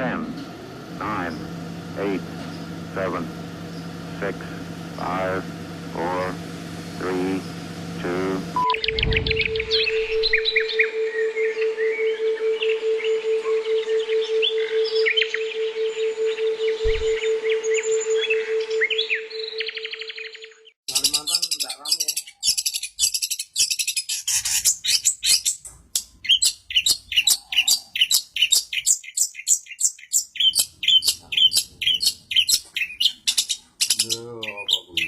10, 9, 8, 7, 6, 5, 4, 3, 2. Kalimantan enggak rame ya. Duh, apa kuwi?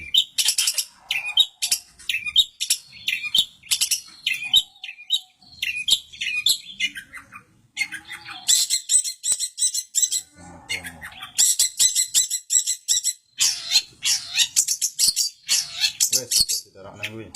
Wes, ditarak nang kuwi.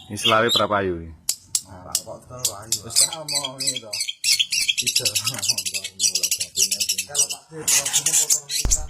Ini selawe berapa ayu? Nah, kok terlalu ayu. Wis tak omongi to. Itu. Kalau Pak Dir, kalau punya kotoran kita